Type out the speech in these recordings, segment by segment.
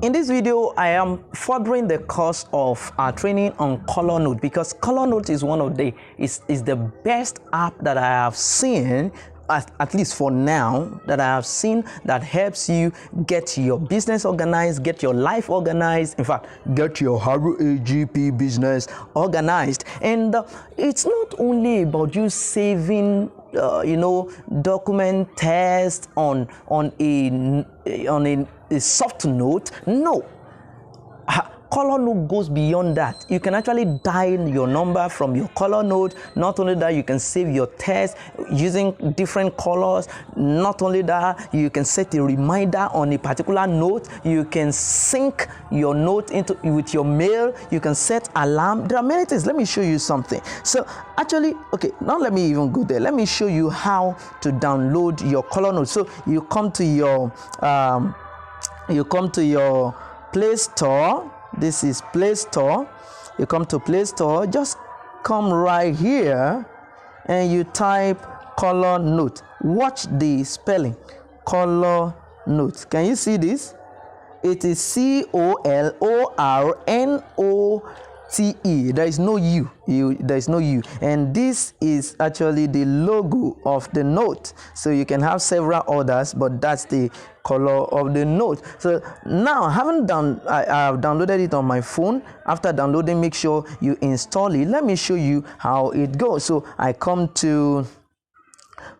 In this video, I am furthering the course of our training on colornote, because colornote is one of the is the best app that I have seen, at least for now, that I have seen that helps you get your business organized, get your life organized, in fact, get your AGP business organized. And it's not only about you saving document text on a soft note. No, colornote goes beyond that. You can actually dial your number from your colornote. Not only that, you can save your text using different colors. Not only that, you can set a reminder on a particular note. You can sync your note with your mail. You can set alarm. There are many things. Let me show you something. So actually, okay, now let me even go there. Let me show you how to download your colornote. So you come to your Play Store. This is Play Store. You come to Play Store, just come right here and you type colornote. Watch the spelling, colornote. Can you see this? It is COLORNOTE. There is no U. There is no U. And this is actually the logo of the note. So you can have several others, but that's the color of the note. So now I have downloaded it on my phone. After downloading, make sure you install it. Let me show you how it goes. So I come to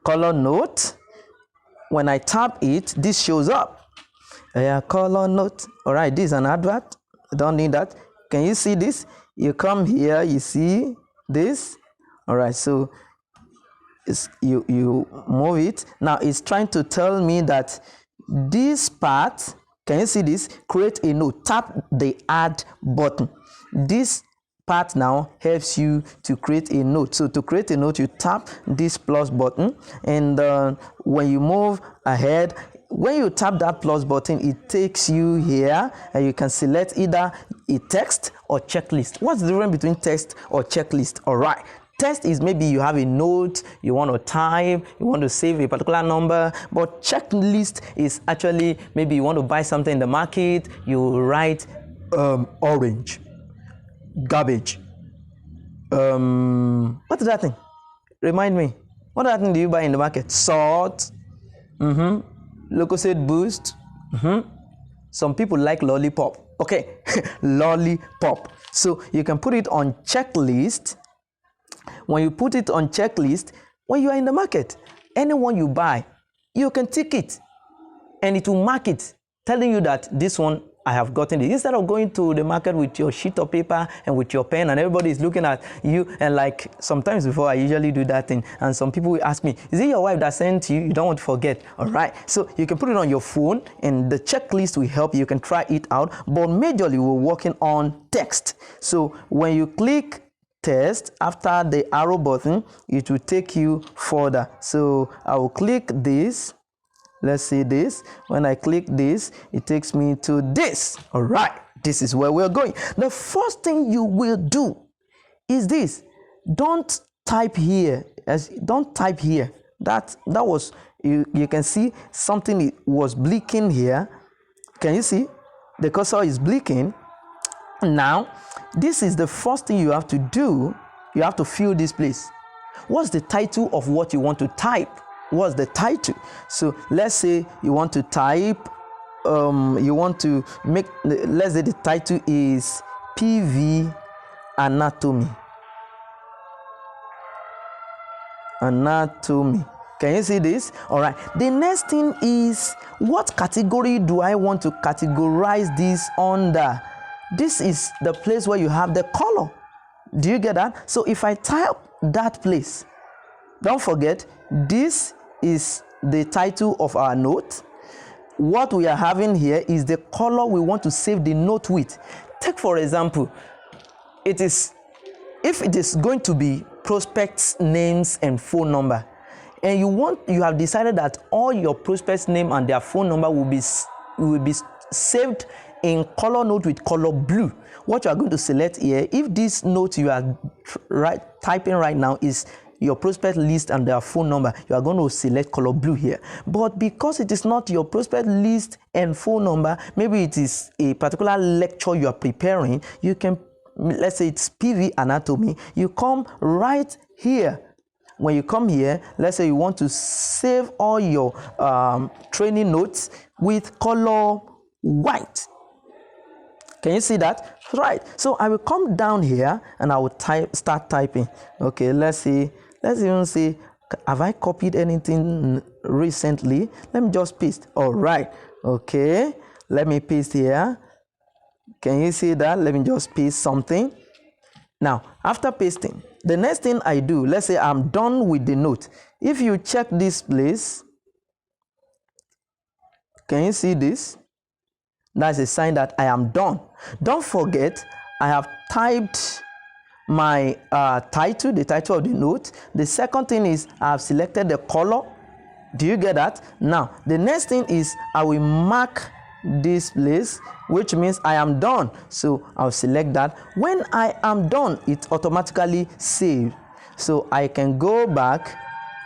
colornote. When I tap it, this shows up. Colornote. All right, this is an advert. I don't need that. Can you see this? You come here, you see this. All right, so you move it. Now it's trying to tell me that this part, can you see this? Create a note. Tap the add button. This part now helps you to create a note. So to create a note, you tap this plus button, and when you move ahead, when you tap that plus button, it takes you here, and you can select either a text or checklist. What's the difference between text or checklist? All right. Text is maybe you have a note you want to type, you want to save a particular number, but checklist is actually maybe you want to buy something in the market, you write orange, garbage. What is that thing? Remind me. What other thing do you buy in the market? Salt. Leukocyte boost. Some people like lollipop. Okay, lollipop. So you can put it on checklist. When you put it on checklist, when you are in the market, anyone you buy, you can tick it and it will mark it, telling you that this one I have gotten it. Instead of going to the market with your sheet of paper and with your pen and everybody is looking at you, and like sometimes before I usually do that thing, and some people will ask me, is it your wife that sent you? You don't want to forget. All right, so you can put it on your phone and the checklist will help. You can try it out, but majorly we're working on text. So when you click text after the arrow button, it will take you further. So I will click this. Let's see this. When I click this, it takes me to this. All right, this is where we're going. The first thing you will do is this. Don't type here. Don't type here. That was, you can see something was blinking here. Can you see? The cursor is blinking. Now, this is the first thing you have to do. You have to fill this place. What's the title of what you want to type? What's the title? So let's say you want to type, you want to make, let's say the title is PV anatomy. Anatomy. Can you see this? All right. The next thing is, what category do I want to categorize this under? This is the place where you have the color. Do you get that? So if I type that place, don't forget, this is the title of our note. What we are having here is the color we want to save the note with. Take for example, if it is going to be prospects names and phone number, and you have decided that all your prospects name and their phone number will be saved in colornote with color blue. What you are going to select here, if this note you are typing right now is your prospect list and their phone number, you are going to select color blue here. But because it is not your prospect list and phone number, maybe it is a particular lecture you are preparing, you can, let's say it's PV anatomy, you come right here. When you come here, let's say you want to save all your training notes with color white. Can you see that? Right. So I will come down here and I will start typing. Okay, let's even see, have I copied anything recently? Let me just paste. All right. Okay, let me paste here. Can you see that? Let me just paste something. Now, after pasting, the next thing I do, let's say I'm done with the note. If you check this place, can you see this? That's a sign that I am done. Don't forget, I have typed my title, the title of the note. The second thing is I have selected the color. Do you get that? Now, the next thing is I will mark this place, which means I am done. So I'll select that. When I am done, it automatically saves. So I can go back,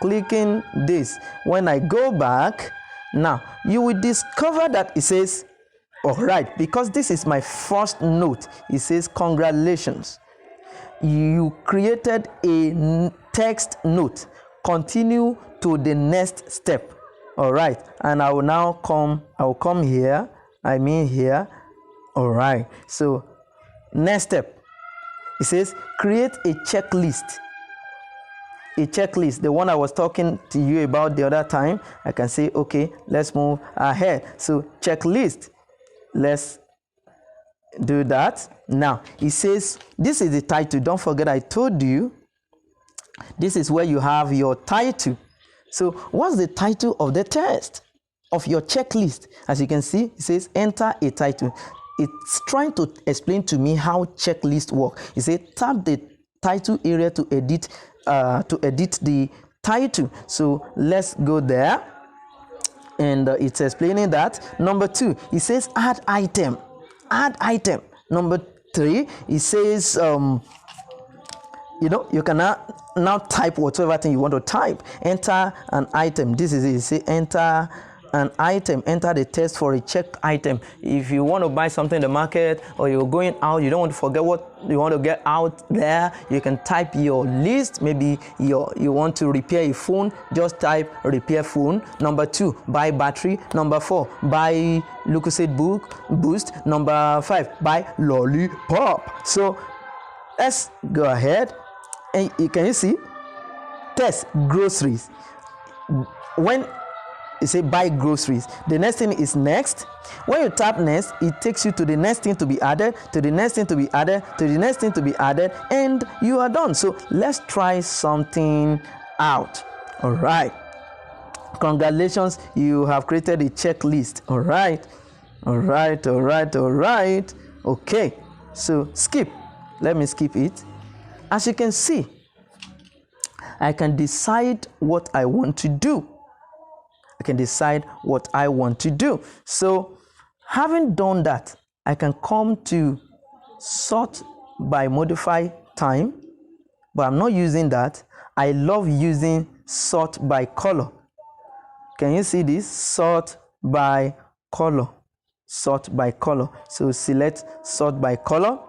clicking this. When I go back, now you will discover that it says, all right, because this is my first note, it says congratulations, you created a text note. Continue to the next step. All right, and I will now come here, here. All right, so next step, it says create a checklist. A checklist, the one I was talking to you about the other time. I can say, okay, let's move ahead. So checklist, let's do that. Now it says this is the title. Don't forget, I told you this is where you have your title. So what's the title of the test of your checklist? As you can see, it says enter a title. It's trying to explain to me how checklist work. It says tap the title area to edit the title. So let's go there, and it's explaining that. Number 2, it says add item. Number 3, it says you can now type whatever thing you want to type. Enter an item. This is it. You say enter an item. Enter the text for a checked item. If you want to buy something in the market, or you're going out, you don't want to forget what you want to get out there, you can type your list. Maybe you want to repair a phone, just type repair phone. Number 2, buy battery. Number 4, buy Lucozade boost. Number 5, buy lollipop. So let's go ahead. And can you see? Test groceries. When you say buy groceries, the next thing is next. When you tap next, it takes you to the next thing to be added, to the next thing to be added, to the next thing to be added, and you are done. So let's try something out. All right. Congratulations, you have created a checklist. All right. Okay. So skip. Let me skip it. As you can see, I can decide what I want to do. So having done that, I can come to sort by modify time, but I'm not using that. I love using sort by color. Can you see this? Sort by color. So select sort by color.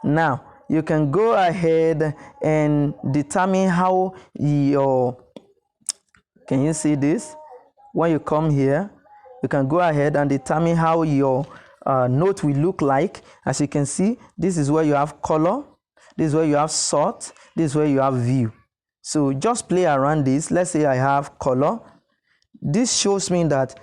Now you can go ahead and determine how your, can you see this? When you come here, you can go ahead and determine how your note will look like. As you can see, this is where you have color, this is where you have sort, this is where you have view. So just play around this. Let's say I have color. This shows me that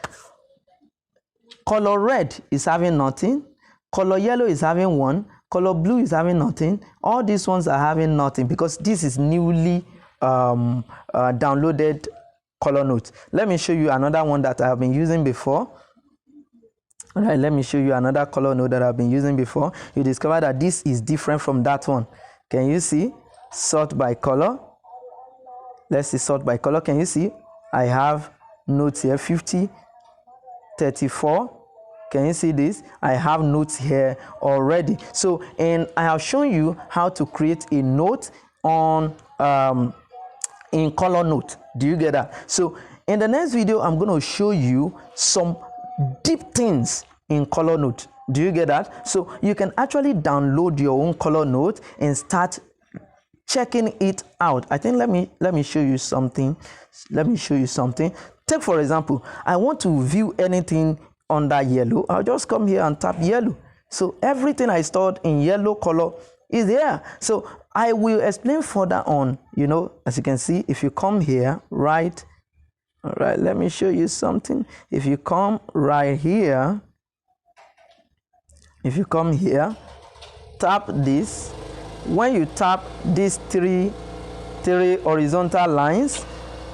color red is having nothing, color yellow is having 1, color blue is having nothing. All these ones are having nothing because this is newly downloaded color note. Let me show you another one that I have been using before. All right, let me show you another color note that I've been using before. You discover that this is different from that one. Can you see? Sort by color. Let's see, sort by color. Can you see? I have notes here, 50, 34. Can you see this? I have notes here already. So, and I have shown you how to create a note on in colornote. Do you get that? So in the next video, I'm going to show you some deep things in colornote. Do you get that? So you can actually download your own colornote and start checking it out. I think let me show you something. Let me show you something. Take for example, I want to view anything under yellow. I'll just come here and tap yellow. So everything I stored in yellow color is there. So I will explain further on. You know, as you can see, if you come here, right? All right, let me show you something. If you come right here, if you come here, tap this. When you tap these three horizontal lines,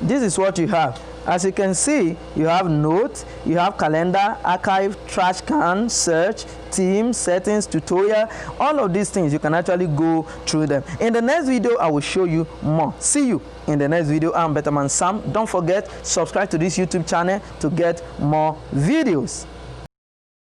this is what you have. As you can see, you have notes, you have calendar, archive, trash can, search, theme, settings, tutorial. All of these things, you can actually go through them. In the next video, I will show you more. See you in the next video. I'm Betterman Sam. Don't forget, subscribe to this YouTube channel to get more videos.